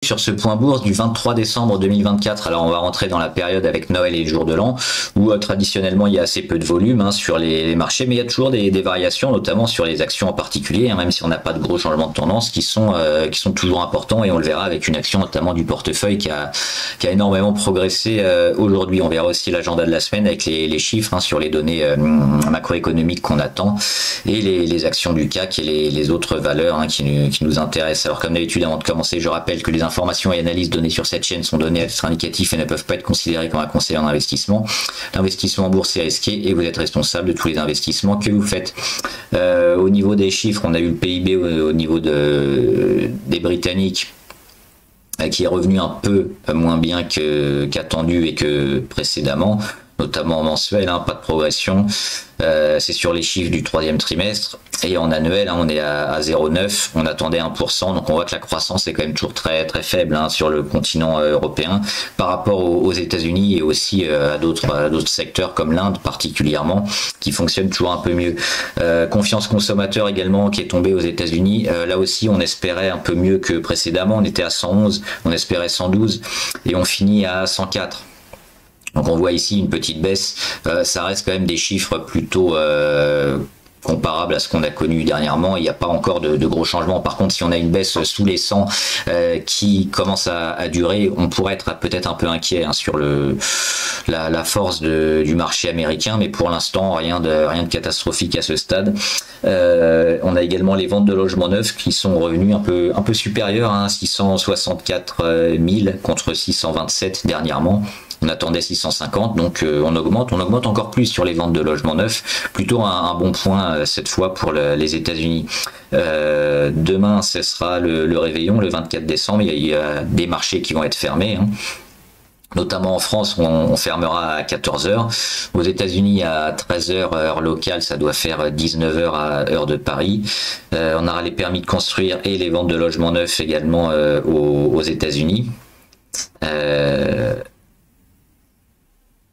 sur ce point bourse du 23 décembre 2024. Alors on va rentrer dans la période avec Noël et le jour de l'an où traditionnellement il y a assez peu de volume hein, sur les marchés, mais il y a toujours des variations, notamment sur les actions en particulier, hein, même si on n'a pas de gros changements de tendance qui sont toujours importants, et on le verra avec une action notamment du portefeuille qui a énormément progressé aujourd'hui. On verra aussi l'agenda de la semaine avec les chiffres hein, sur les données macroéconomiques qu'on attend, et les actions du CAC et les autres valeurs hein, qui nous intéressent. Alors comme d'habitude, avant de commencer, je rappelle que les informations et analyses données sur cette chaîne sont données à titre indicatif et ne peuvent pas être considérées comme un conseil en investissement. L'investissement en bourse est risqué et vous êtes responsable de tous les investissements que vous faites. Au niveau des chiffres, on a eu le PIB au niveau des Britanniques qui est revenu un peu moins bien qu'attendu et que précédemment, notamment en mensuel, hein, pas de progression. C'est sur les chiffres du troisième trimestre, et en annuel hein, on est à 0,9, on attendait 1%, donc on voit que la croissance est quand même toujours très très faible hein, sur le continent européen par rapport aux États-Unis, et aussi à d'autres secteurs comme l'Inde particulièrement, qui fonctionnent toujours un peu mieux. Confiance consommateur également qui est tombée aux États-Unis, là aussi on espérait un peu mieux que précédemment, on était à 111, on espérait 112 et on finit à 104. Donc on voit ici une petite baisse, ça reste quand même des chiffres plutôt comparables à ce qu'on a connu dernièrement. Il n'y a pas encore de gros changements. Par contre, si on a une baisse sous les 100 qui commence à durer, on pourrait être peut-être un peu inquiet hein, sur la force du marché américain, mais pour l'instant rien de catastrophique à ce stade. On a également les ventes de logements neufs qui sont revenus un peu supérieurs à hein, 664 000 contre 627 dernièrement. On attendait 650, donc on augmente encore plus sur les ventes de logements neufs, plutôt un bon point cette fois pour les États-Unis. Demain, ce sera le réveillon, le 24 décembre, il y a des marchés qui vont être fermés. Hein. Notamment en France, on fermera à 14h. Aux États-Unis, à 13h, heure locale, ça doit faire 19h à heure de Paris. On aura les permis de construire et les ventes de logements neufs également aux États-Unis.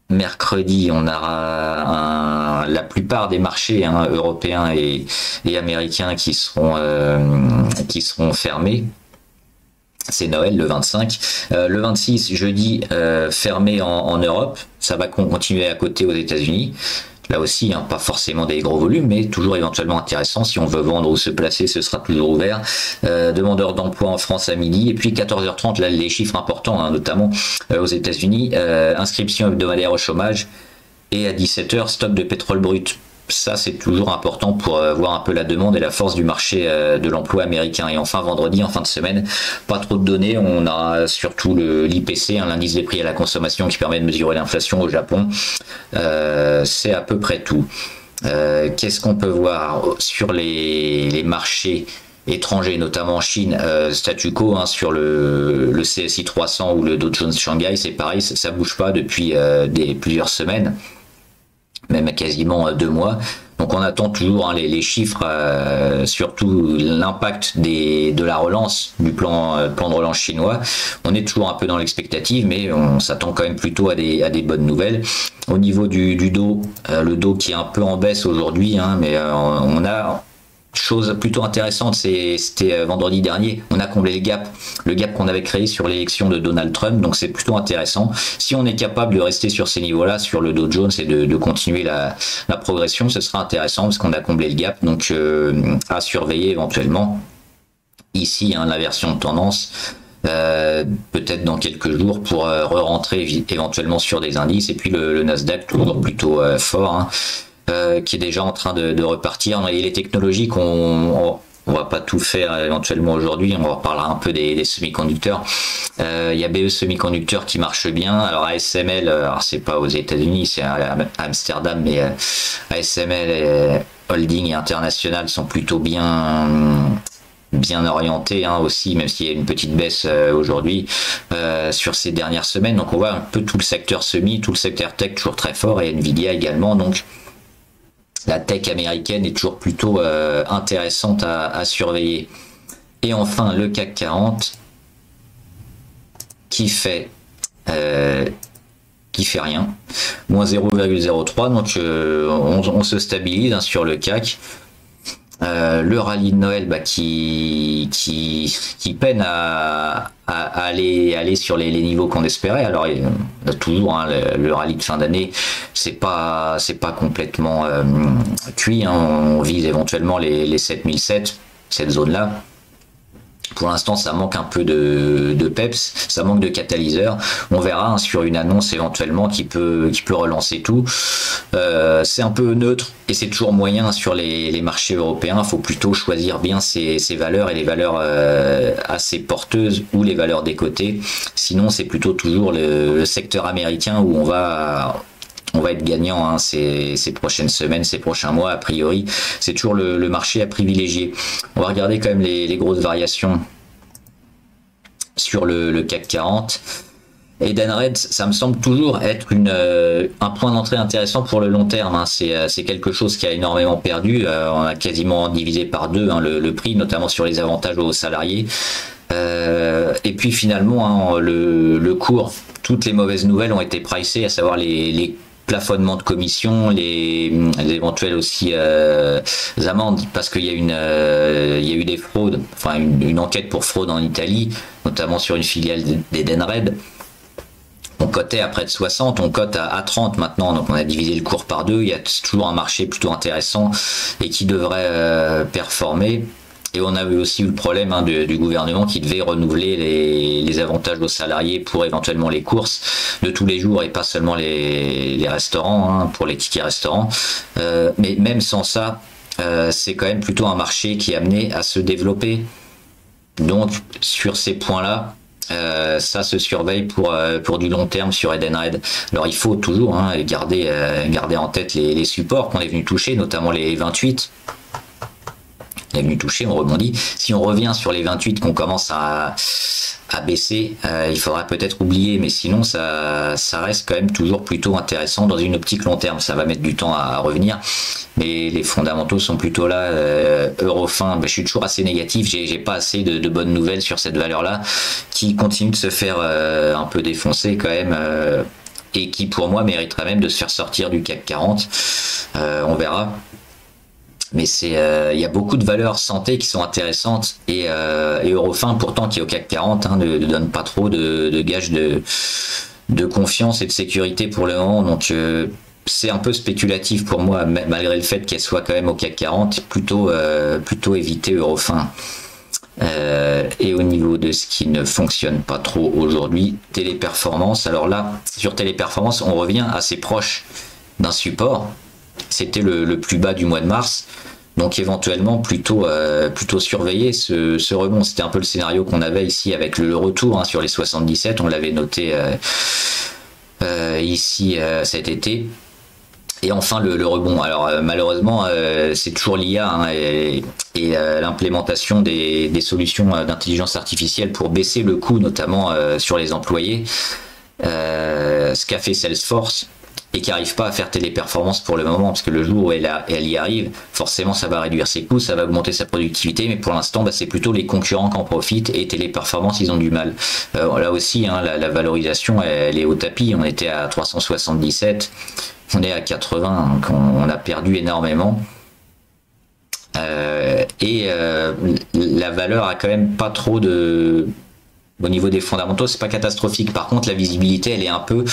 Mercredi, on aura la plupart des marchés hein, européens et américains qui seront fermés. C'est Noël le 25. Le 26, jeudi, fermé en Europe. Ça va continuer à côté aux États-Unis. Là aussi, hein, pas forcément des gros volumes, mais toujours éventuellement intéressant. Si on veut vendre ou se placer, ce sera toujours ouvert. Demandeurs d'emploi en France à midi. Et puis 14h30, là, les chiffres importants, hein, notamment aux États-Unis. Inscription hebdomadaire au chômage. Et à 17h, stock de pétrole brut. Ça, c'est toujours important pour voir un peu la demande et la force du marché de l'emploi américain. Et enfin, vendredi, en fin de semaine, pas trop de données. On a surtout l'IPC, hein, l'indice des prix à la consommation, qui permet de mesurer l'inflation au Japon. C'est à peu près tout. Qu'est-ce qu'on peut voir sur les marchés étrangers, notamment en Chine, statu quo hein, sur le CSI 300 ou le Dow Jones Shanghai, c'est pareil, ça bouge pas depuis plusieurs semaines, même quasiment 2 mois. Donc on attend toujours hein, les chiffres, surtout l'impact de la relance du plan de relance chinois. On est toujours un peu dans l'expectative, mais on s'attend quand même plutôt à des bonnes nouvelles. Au niveau du Dow, le Dow qui est un peu en baisse aujourd'hui, hein, mais on a chose plutôt intéressante, c'était vendredi dernier, on a comblé le gap qu'on avait créé sur l'élection de Donald Trump, donc c'est plutôt intéressant. Si on est capable de rester sur ces niveaux-là, sur le Dow Jones, et de continuer la progression, ce sera intéressant parce qu'on a comblé le gap, donc à surveiller éventuellement. Ici, hein, l'inversion de tendance, peut-être dans quelques jours pour re-rentrer éventuellement sur des indices, et puis le Nasdaq toujours plutôt fort, hein, qui est déjà en train de repartir. Et les technologiques, on va pas tout faire éventuellement aujourd'hui, on reparlera un peu des semi-conducteurs. Il y a BE Semiconducteurs qui marche bien. Alors ASML, alors c'est pas aux États-Unis, c'est à Amsterdam, mais ASML et Holding et International sont plutôt bien orientés hein, aussi, même s'il y a une petite baisse aujourd'hui sur ces dernières semaines. Donc on voit un peu tout le secteur semi, tout le secteur tech toujours très fort, et Nvidia également. Donc la tech américaine est toujours plutôt intéressante à surveiller. Et enfin, le CAC 40 qui fait rien, moins 0,03. Donc on se stabilise hein, sur le CAC. Le rallye de Noël qui peine à aller sur les niveaux qu'on espérait. Alors toujours hein, le rallye de fin d'année, c'est pas complètement cuit. Hein. On vise éventuellement les 7007, cette zone-là. Pour l'instant, ça manque un peu de peps, ça manque de catalyseur. On verra hein, sur une annonce éventuellement qui peut relancer tout. C'est un peu neutre et c'est toujours moyen sur les marchés européens. Il faut plutôt choisir bien ses valeurs et les valeurs assez porteuses ou les valeurs décotées. Sinon, c'est plutôt toujours le secteur américain où on va être gagnant hein, ces prochaines semaines, ces prochains mois, a priori. C'est toujours le marché à privilégier. On va regarder quand même les grosses variations sur le CAC 40. Edenred, ça me semble toujours être un point d'entrée intéressant pour le long terme. Hein. C'est quelque chose qui a énormément perdu. On a quasiment divisé par deux hein, le prix, notamment sur les avantages aux salariés. Et puis finalement, hein, le cours, toutes les mauvaises nouvelles ont été pricées, à savoir les plafonnement de commission, les éventuelles aussi amendes, parce qu'il y a eu des fraudes, enfin une enquête pour fraude en Italie, notamment sur une filiale d'Edenred. On cotait à près de 60, on cote à 30 maintenant, donc on a divisé le cours par deux. Il y a toujours un marché plutôt intéressant et qui devrait performer. Et on a eu aussi le problème hein, du gouvernement qui devait renouveler les avantages aux salariés pour éventuellement les courses de tous les jours et pas seulement les restaurants, hein, pour les tickets restaurants. Mais même sans ça, c'est quand même plutôt un marché qui est amené à se développer. Donc sur ces points-là, ça se surveille pour du long terme sur Edenred. Alors il faut toujours hein, garder en tête les supports qu'on est venu toucher, notamment les 28. Est venu toucher, on rebondit. Si on revient sur les 28 qu'on commence à baisser, il faudra peut-être oublier, mais sinon ça reste quand même toujours plutôt intéressant dans une optique long terme. Ça va mettre du temps à revenir, mais les fondamentaux sont plutôt là. Eurofin, je suis toujours assez négatif, j'ai pas assez de bonnes nouvelles sur cette valeur-là, qui continue de se faire un peu défoncer quand même, et qui pour moi mériterait même de se faire sortir du CAC 40. On verra. Mais il y a beaucoup de valeurs santé qui sont intéressantes et Eurofin pourtant qui est au CAC 40 hein, ne donne pas trop de gages de confiance et de sécurité pour le moment, donc c'est un peu spéculatif pour moi malgré le fait qu'elle soit quand même au CAC 40, plutôt éviter Eurofin. Et au niveau de ce qui ne fonctionne pas trop aujourd'hui, Téléperformance. Alors là, sur Téléperformance, on revient assez proche d'un support. C'était le plus bas du mois de mars, donc éventuellement plutôt surveiller ce rebond. C'était un peu le scénario qu'on avait ici avec le retour hein, sur les 77, on l'avait noté ici cet été. Et enfin le rebond. Alors malheureusement c'est toujours l'IA hein, et l'implémentation des solutions d'intelligence artificielle pour baisser le coût notamment sur les employés, ce qu'a fait Salesforce, et qui n'arrive pas à faire Téléperformance pour le moment, parce que le jour où elle y arrive, forcément ça va réduire ses coûts, ça va augmenter sa productivité, mais pour l'instant c'est plutôt les concurrents qui en profitent, et Téléperformance ils ont du mal. Là aussi hein, la valorisation elle est au tapis, on était à 377, on est à 80, donc on a perdu énormément. La valeur a quand même pas trop de... Au niveau des fondamentaux, c'est pas catastrophique. Par contre, la visibilité, elle est un peu,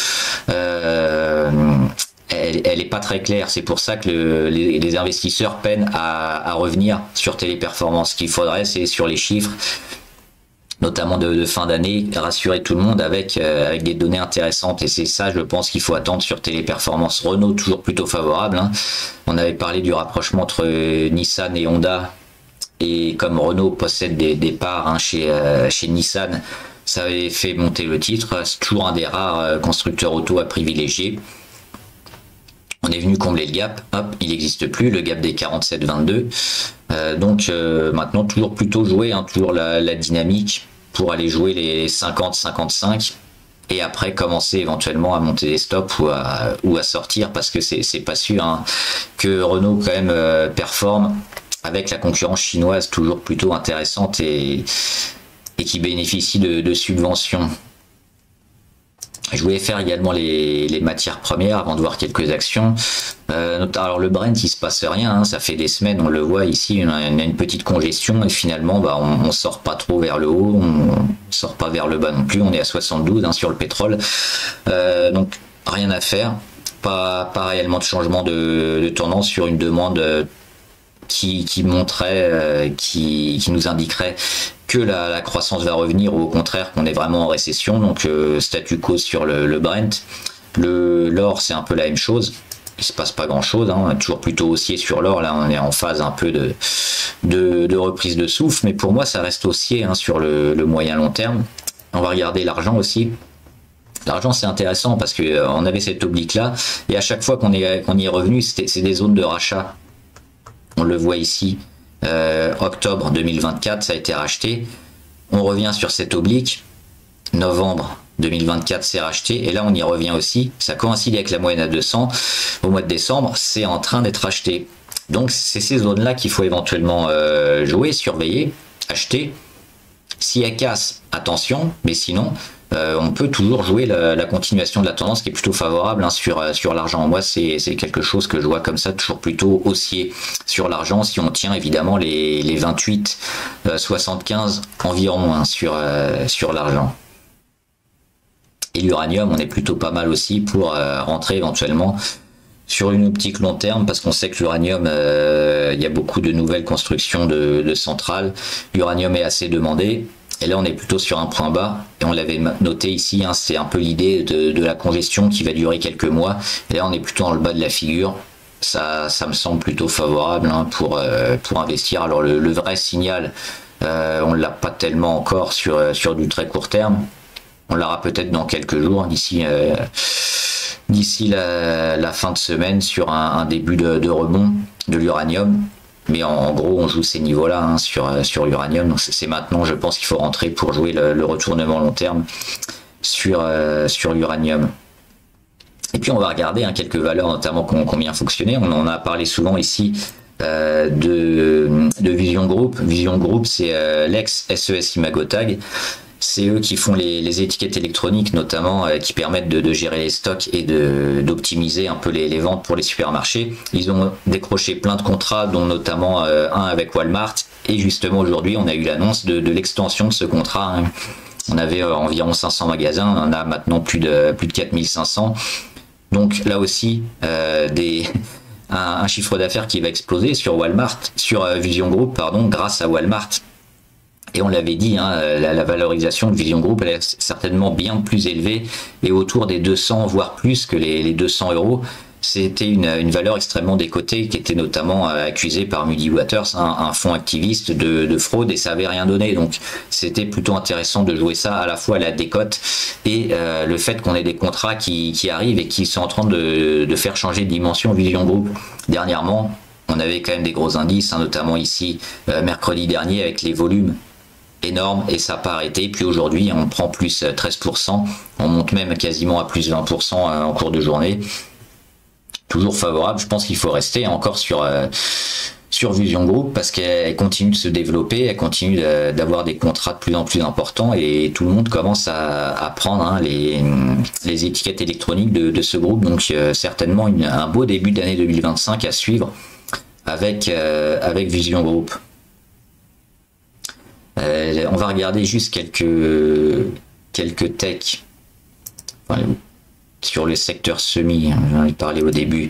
elle est pas très claire. C'est pour ça que les investisseurs peinent à revenir sur Téléperformance. Ce qu'il faudrait, c'est sur les chiffres, notamment de fin d'année, rassurer tout le monde avec des données intéressantes. Et c'est ça, je pense, qu'il faut attendre sur Téléperformance. Renault, toujours plutôt favorable. Hein. On avait parlé du rapprochement entre Nissan et Honda. Et comme Renault possède des parts hein, chez Nissan, ça avait fait monter le titre. C'est toujours un des rares constructeurs auto à privilégier. On est venu combler le gap. Hop, il n'existe plus, le gap des 47,22. Donc maintenant, toujours plutôt jouer, hein, toujours la dynamique pour aller jouer les 50-55. Et après commencer éventuellement à monter des stops ou à sortir, parce que c'est pas sûr hein, que Renault quand même performe avec la concurrence chinoise toujours plutôt intéressante et qui bénéficie de subventions. Je voulais faire également les matières premières avant de voir quelques actions. Alors le Brent, il se passe rien, hein, ça fait des semaines, on le voit ici, on a une petite congestion et finalement bah, on sort pas trop vers le haut, on sort pas vers le bas non plus, on est à 72 hein, sur le pétrole. Donc rien à faire, pas réellement de changement de tendance sur une demande qui montrerait, qui nous indiquerait que la croissance va revenir ou au contraire qu'on est vraiment en récession. Donc statu quo sur le Brent. L'or c'est un peu la même chose, il se passe pas grand chose, hein. Toujours plutôt haussier sur l'or, là on est en phase un peu de reprise de souffle, mais pour moi ça reste haussier hein, sur le moyen long terme. On va regarder l'argent aussi. L'argent c'est intéressant parce que on avait cette oblique là et à chaque fois qu'on y est revenu c'est des zones de rachat. On le voit ici, octobre 2024, ça a été racheté. On revient sur cette oblique. Novembre 2024, c'est racheté. Et là, on y revient aussi. Ça coïncide avec la moyenne à 200. Au mois de décembre, c'est en train d'être racheté. Donc, c'est ces zones-là qu'il faut éventuellement jouer, surveiller, acheter. Si elle casse, attention. Mais sinon, on peut toujours jouer la continuation de la tendance qui est plutôt favorable hein, sur l'argent. Moi, c'est quelque chose que je vois comme ça, toujours plutôt haussier sur l'argent, si on tient évidemment les 28, 75 environ hein, sur l'argent. Et l'uranium, on est plutôt pas mal aussi pour rentrer éventuellement sur une optique long terme, parce qu'on sait que l'uranium, il y a beaucoup de nouvelles constructions de centrales. L'uranium est assez demandé. Et là, on est plutôt sur un point bas. Et on l'avait noté ici, hein, c'est un peu l'idée de la congestion qui va durer quelques mois. Et là, on est plutôt dans le bas de la figure. Ça me semble plutôt favorable hein, pour investir. Alors, le vrai signal, on ne l'a pas tellement encore sur du très court terme. On l'aura peut-être dans quelques jours, d'ici la fin de semaine, sur un début de rebond de l'uranium. Mais en gros, on joue ces niveaux-là hein, sur l'uranium. Donc c'est maintenant, je pense qu'il faut rentrer pour jouer le retournement long terme sur l'uranium. Et puis on va regarder hein, quelques valeurs, notamment qui ont bien fonctionné. On en a parlé souvent ici de Vision Group. Vision Group, c'est l'ex-SES Imagotag. C'est eux qui font les étiquettes électroniques notamment qui permettent de gérer les stocks et d'optimiser un peu les ventes pour les supermarchés. Ils ont décroché plein de contrats, dont notamment un avec Walmart. Et justement aujourd'hui, on a eu l'annonce de l'extension de ce contrat. Hein. On avait environ 500 magasins, on en a maintenant plus de 4500. Donc là aussi, un chiffre d'affaires qui va exploser sur Walmart, sur Vision Group, pardon, grâce à Walmart. Et on l'avait dit, hein, la valorisation de Vision Group elle est certainement bien plus élevée et autour des 200 voire plus que les 200 euros. C'était une valeur extrêmement décotée qui était notamment accusée par Muddy Waters, un fonds activiste de fraude, et ça avait rien donné. Donc c'était plutôt intéressant de jouer ça à la fois à la décote et le fait qu'on ait des contrats qui arrivent et qui sont en train de faire changer de dimension Vision Group. Dernièrement, on avait quand même des gros indices, hein, notamment ici mercredi dernier avec les volumes énorme et ça n'a pas arrêté. Puis aujourd'hui on prend plus 13%, on monte même quasiment à plus 20% en cours de journée. Toujours favorable, je pense qu'il faut rester encore sur Vision Group parce qu'elle continue de se développer, elle continue d'avoir des contrats de plus en plus importants et tout le monde commence à prendre hein, les étiquettes électroniques de ce groupe. Donc certainement un beau début d'année 2025 à suivre avec Vision Group. On va regarder juste quelques techs sur le secteur semi, j'en ai parlé au début.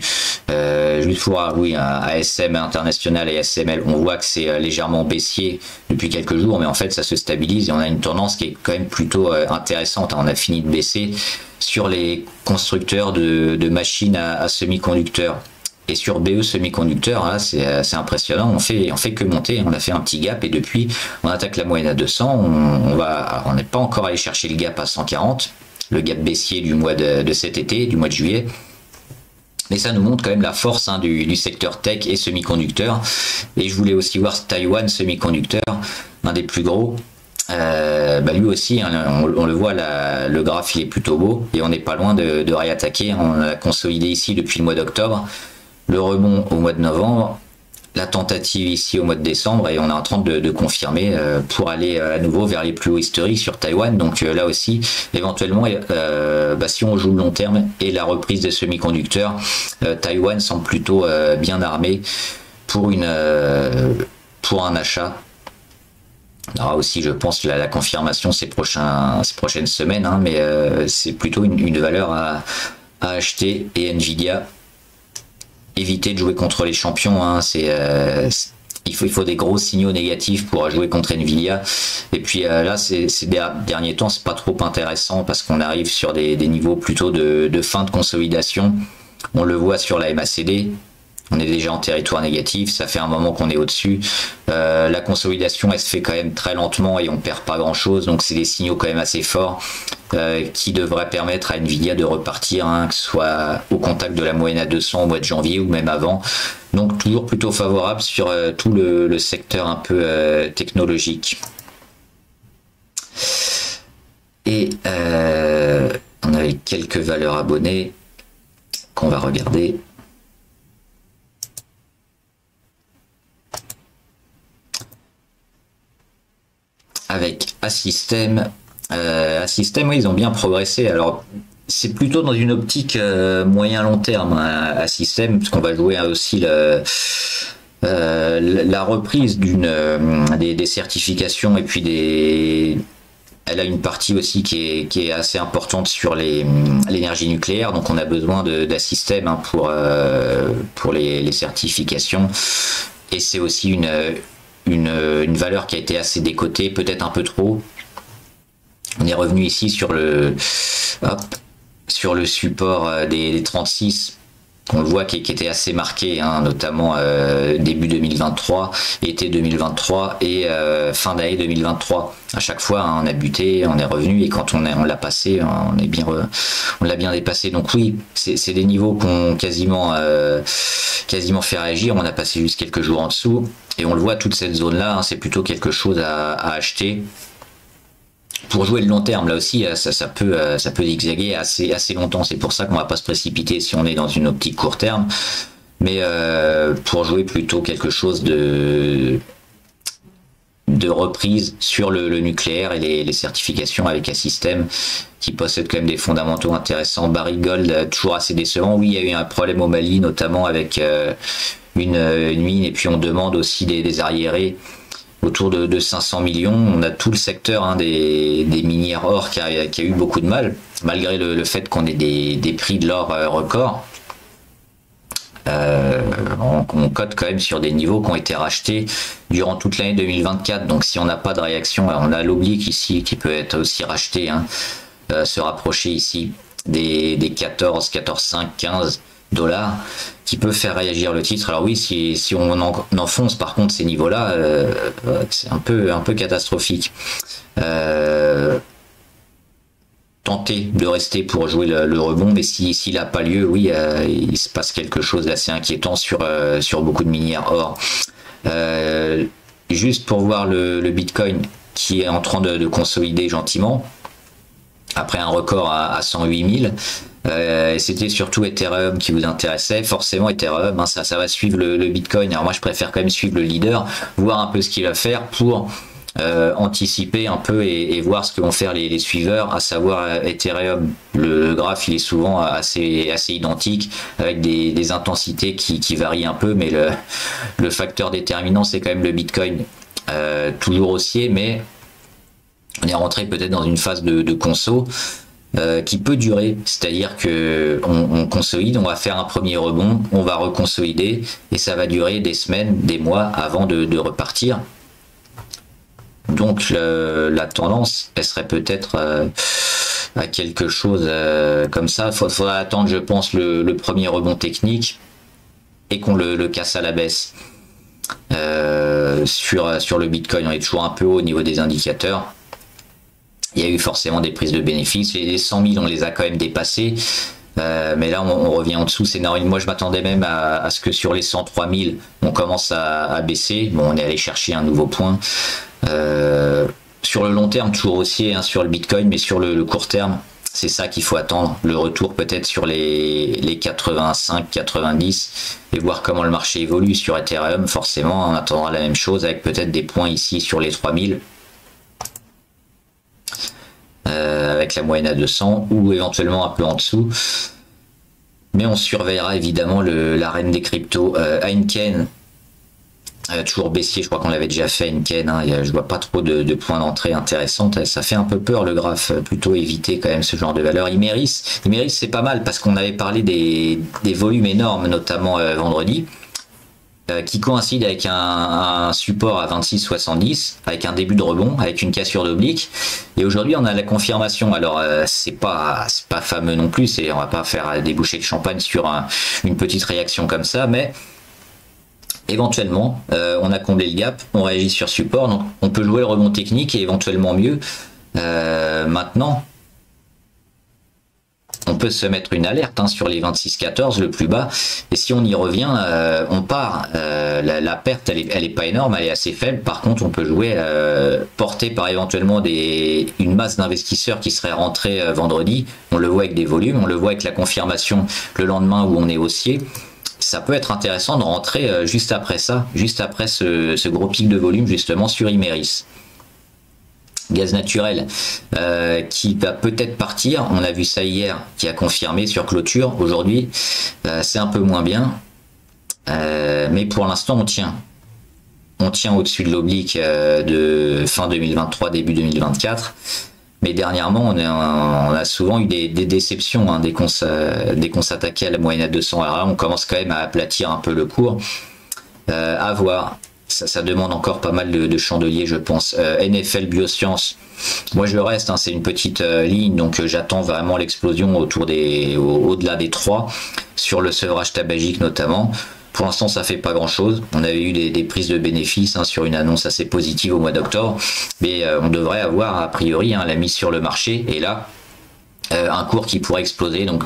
Juste pour oui, ASM International et ASML, on voit que c'est légèrement baissier depuis quelques jours, mais en fait ça se stabilise et on a une tendance qui est quand même plutôt intéressante. On a fini de baisser sur les constructeurs de machines à semi-conducteurs. Et sur BE semi-conducteur, là, c'est impressionnant. On fait que monter. On a fait un petit gap et depuis, on attaque la moyenne à 200. On n'est pas encore allé chercher le gap à 140, le gap baissier du mois de cet été, du mois de juillet. Mais ça nous montre quand même la force hein, du secteur tech et semi-conducteur. Et je voulais aussi voir Taiwan semi-conducteur, un des plus gros. Lui aussi, hein, on le voit, le graphe il est plutôt beau et on n'est pas loin de réattaquer. On a consolidé ici depuis le mois d'octobre. Le rebond au mois de novembre, la tentative ici au mois de décembre et on est en train de confirmer pour aller à nouveau vers les plus hauts historiques sur Taïwan. Donc là aussi, éventuellement, si on joue le long terme et la reprise des semi-conducteurs, Taïwan semble plutôt bien armé pour un achat. Il y aura aussi, je pense, la confirmation ces prochaines semaines, hein, mais c'est plutôt une valeur à acheter. Et Nvidia, éviter de jouer contre les champions, hein, il faut des gros signaux négatifs pour jouer contre Nvidia. Et puis là, ces derniers temps, c'est pas trop intéressant parce qu'on arrive sur des niveaux plutôt de fin de consolidation. On le voit sur la MACD. On est déjà en territoire négatif, ça fait un moment qu'on est au-dessus. La consolidation, elle se fait quand même très lentement et on perd pas grand-chose. Donc c'est des signaux quand même assez forts qui devraient permettre à Nvidia de repartir, hein, que ce soit au contact de la moyenne à 200 au mois de janvier ou même avant. Donc toujours plutôt favorable sur tout le secteur un peu technologique. Et on avait quelques valeurs abonnées qu'on va regarder. Avec Assystem. Assystem, oui, ils ont bien progressé. Alors, c'est plutôt dans une optique moyen-long terme, hein, Assystem, parce qu'on va jouer aussi la reprise des certifications et puis elle a une partie aussi qui est assez importante sur l'énergie nucléaire, donc on a besoin d'Assystem, hein, pour les certifications. Et c'est aussi une valeur qui a été assez décotée, peut-être un peu trop. On est revenu ici sur le support des 36. On le voit qui était assez marqué, hein, notamment début 2023, été 2023 et fin d'année 2023. À chaque fois, hein, on a buté, on est revenu et quand on l'a passé, on l'a bien dépassé. Donc oui, c'est des niveaux qu'on quasiment fait réagir. On a passé juste quelques jours en dessous et on le voit, toute cette zone-là, hein, c'est plutôt quelque chose à acheter. Pour jouer le long terme, là aussi, ça peut zigzaguer assez longtemps. C'est pour ça qu'on va pas se précipiter si on est dans une optique court terme. Mais pour jouer plutôt quelque chose de reprise sur le nucléaire et les certifications avec Assystem qui possède quand même des fondamentaux intéressants. Barrick Gold, toujours assez décevant. Oui, il y a eu un problème au Mali, notamment avec une mine, et puis on demande aussi des arriérés autour de 500 millions. On a tout le secteur, hein, des minières or qui a eu beaucoup de mal, malgré le fait qu'on ait des prix de l'or records. On cote quand même sur des niveaux qui ont été rachetés durant toute l'année 2024. Donc si on n'a pas de réaction, on a l'oblique ici qui peut être aussi racheté, hein, se rapprocher ici des 14,5, 15 dollars, qui peut faire réagir le titre. Alors oui, si on enfonce par contre ces niveaux-là, c'est un peu catastrophique. Tenter de rester pour jouer le rebond, mais s'il n'a pas lieu, oui, il se passe quelque chose d'assez inquiétant sur beaucoup de minières or. Juste pour voir le Bitcoin qui est en train de consolider gentiment après un record à 108 000. C'était surtout Ethereum qui vous intéressait. Forcément Ethereum, hein, ça va suivre le Bitcoin. Alors moi je préfère quand même suivre le leader, voir un peu ce qu'il va faire pour anticiper un peu et voir ce que vont faire les suiveurs, à savoir Ethereum. Le graphe il est souvent assez identique avec des intensités qui varient un peu, mais le facteur déterminant c'est quand même le Bitcoin, toujours haussier, mais on est rentré peut-être dans une phase de conso qui peut durer, c'est-à-dire que on consolide, on va faire un premier rebond, on va reconsolider et ça va durer des semaines, des mois avant de repartir. Donc la tendance, elle serait peut-être à quelque chose comme ça. Faudra attendre, je pense, le premier rebond technique et qu'on le casse à la baisse. Sur le Bitcoin, on est toujours un peu haut au niveau des indicateurs. Il y a eu forcément des prises de bénéfices. Les 100 000, on les a quand même dépassés. Mais là, on revient en dessous. C'est normal. Moi, je m'attendais même à ce que sur les 103 000, on commence à baisser. Bon, on est allé chercher un nouveau point. Sur le long terme, toujours haussier, hein, sur le Bitcoin, mais sur le court terme, C'est ça qu'il faut attendre, le retour peut-être sur les 85, 90 et voir comment le marché évolue. Sur Ethereum, forcément, on attendra la même chose avec peut-être des points ici sur les 3000 avec la moyenne à 200 ou éventuellement un peu en dessous. Mais on surveillera évidemment la reine des cryptos, Heineken. Toujours baissier, je crois qu'on l'avait déjà fait Heineken, hein, je vois pas trop de points d'entrée intéressants, ça fait un peu peur le graphe, plutôt éviter quand même ce genre de valeur. Imeris c'est pas mal parce qu'on avait parlé des volumes énormes, notamment vendredi, qui coïncide avec un support à 26,70, avec un début de rebond, avec une cassure d'oblique, et aujourd'hui on a la confirmation. Alors c'est pas fameux non plus, on va pas faire déboucher le champagne sur une petite réaction comme ça, mais éventuellement, on a comblé le gap, on réagit sur support, donc on peut jouer le rebond technique et éventuellement mieux. Maintenant, on peut se mettre une alerte hein, sur les 26,14, le plus bas, et si on y revient, on part. La perte, elle est pas énorme, elle est assez faible. Par contre, on peut jouer porté par éventuellement une masse d'investisseurs qui seraient rentrés vendredi. On le voit avec des volumes, on le voit avec la confirmation le lendemain où on est haussier. Ça peut être intéressant de rentrer juste après ça, juste après ce gros pic de volume justement sur Imeris. Gaz naturel qui va peut-être partir, on a vu ça hier, qui a confirmé sur clôture. Aujourd'hui c'est un peu moins bien, mais pour l'instant on tient au-dessus de l'oblique de fin 2023, début 2024. Mais dernièrement, on a souvent eu des déceptions hein, dès qu'on s'attaquait à la moyenne à 200. Alors là, on commence quand même à aplatir un peu le cours. À voir. Ça demande encore pas mal de chandeliers, je pense. NFL Biosciences, moi je reste, hein, c'est une petite ligne, donc j'attends vraiment l'explosion au-delà des 3, sur le sevrage tabagique notamment. Pour l'instant, ça fait pas grand-chose. On avait eu des prises de bénéfices hein, sur une annonce assez positive au mois d'octobre, mais on devrait avoir a priori hein, la mise sur le marché. Et là, un cours qui pourrait exploser. Donc,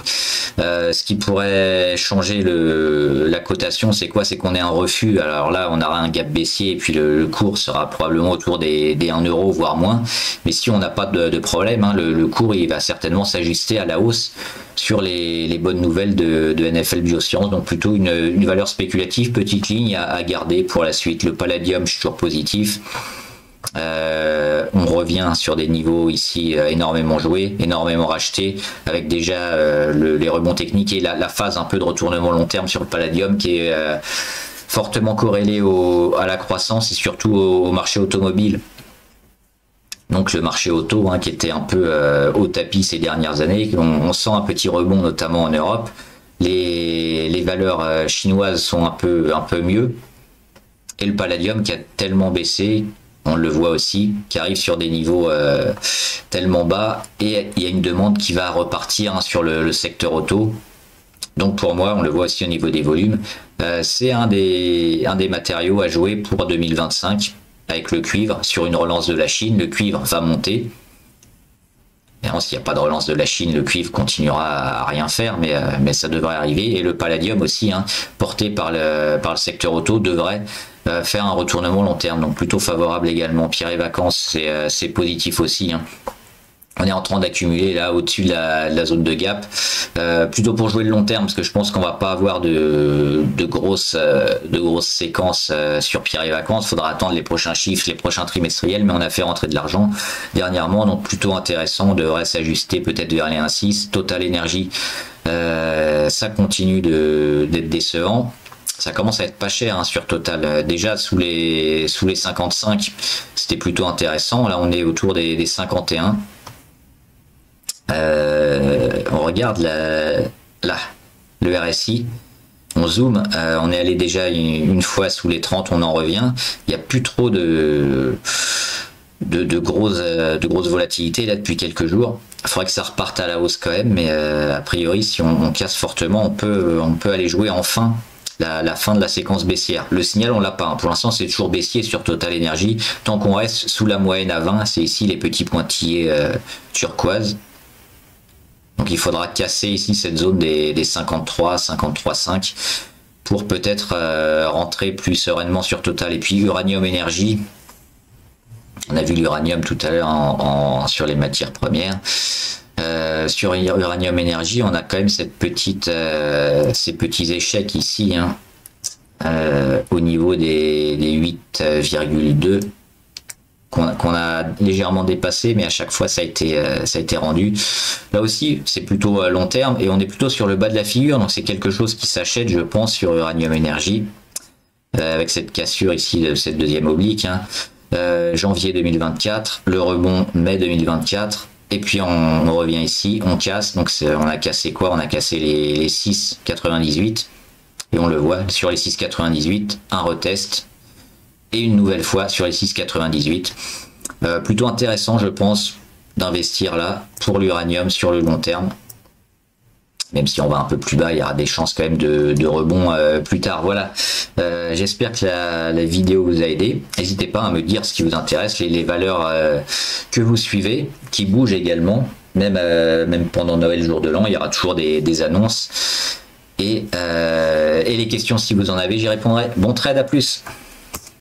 ce qui pourrait changer la cotation, c'est quoi? C'est qu'on ait un refus. Alors là, on aura un gap baissier et puis le cours sera probablement autour des 1 euro, voire moins. Mais si on n'a pas de problème, hein, le cours il va certainement s'ajuster à la hausse sur les bonnes nouvelles de NFL Biosciences. Donc plutôt une valeur spéculative, petite ligne à garder pour la suite. Le palladium, je suis toujours positif. On revient sur des niveaux ici énormément joués, énormément rachetés, avec déjà les rebonds techniques et la phase un peu de retournement long terme sur le palladium qui est fortement corrélé à la croissance et surtout au marché automobile. Donc le marché auto hein, qui était un peu au tapis ces dernières années, on sent un petit rebond notamment en Europe. Les valeurs chinoises sont un peu mieux, et le palladium qui a tellement baissé, on le voit aussi, qui arrive sur des niveaux tellement bas, et il y a une demande qui va repartir hein, sur le secteur auto. Donc pour moi, on le voit aussi au niveau des volumes, c'est un des matériaux à jouer pour 2025 avec le cuivre sur une relance de la Chine. Le cuivre va monter. S'il n'y a pas de relance de la Chine, le cuivre continuera à rien faire, mais ça devrait arriver. Et le palladium aussi, hein, porté par le secteur auto, devrait faire un retournement long terme, donc plutôt favorable également. Pierre et Vacances, c'est positif aussi. Hein. On est en train d'accumuler là au-dessus de la zone de gap, plutôt pour jouer le long terme, parce que je pense qu'on va pas avoir de grosses séquences sur Pierre et Vacances. Il faudra attendre les prochains chiffres, les prochains trimestriels, mais on a fait rentrer de l'argent dernièrement, donc plutôt intéressant. On devrait s'ajuster peut-être vers les 1,6. Total Energy, ça continue d'être décevant. Ça commence à être pas cher hein, sur Total. Déjà sous les 55, c'était plutôt intéressant. Là, on est autour des 51. On regarde le RSI, on zoome, on est allé déjà une fois sous les 30, on en revient. Il n'y a plus trop de grosses volatilités là depuis quelques jours. Il faudrait que ça reparte à la hausse quand même, mais a priori si on casse fortement, on peut aller jouer enfin la fin de la séquence baissière. Le signal on l'a pas, hein. Pour l'instant c'est toujours baissier sur Total Energy. Tant qu'on reste sous la moyenne à 20, c'est ici les petits pointillés turquoise. Donc il faudra casser ici cette zone des 53, 53,5 pour peut-être rentrer plus sereinement sur Total. Et puis Uranium Energy, on a vu l'uranium tout à l'heure sur les matières premières. Sur Uranium Energy, on a quand même cette petite, ces petits échecs ici, hein, au niveau des 8,2 qu'on a légèrement dépassé, mais à chaque fois ça a été rendu. Là aussi, c'est plutôt à long terme et on est plutôt sur le bas de la figure, donc c'est quelque chose qui s'achète, je pense, sur Uranium Energy, avec cette cassure ici de cette deuxième oblique, hein. Janvier 2024, le rebond mai 2024. Et puis on revient ici, on casse, donc on a cassé quoi? On a cassé les 6,98 et on le voit sur les 6,98, un retest et une nouvelle fois sur les 6,98. Plutôt intéressant, je pense, d'investir là pour l'uranium sur le long terme. Même si on va un peu plus bas, il y aura des chances quand même de rebond plus tard. Voilà, j'espère que la vidéo vous a aidé. N'hésitez pas à me dire ce qui vous intéresse, les valeurs que vous suivez, qui bougent également. Même pendant Noël, jour de l'an, il y aura toujours des annonces. Et les questions, si vous en avez, j'y répondrai. Bon trade, à plus.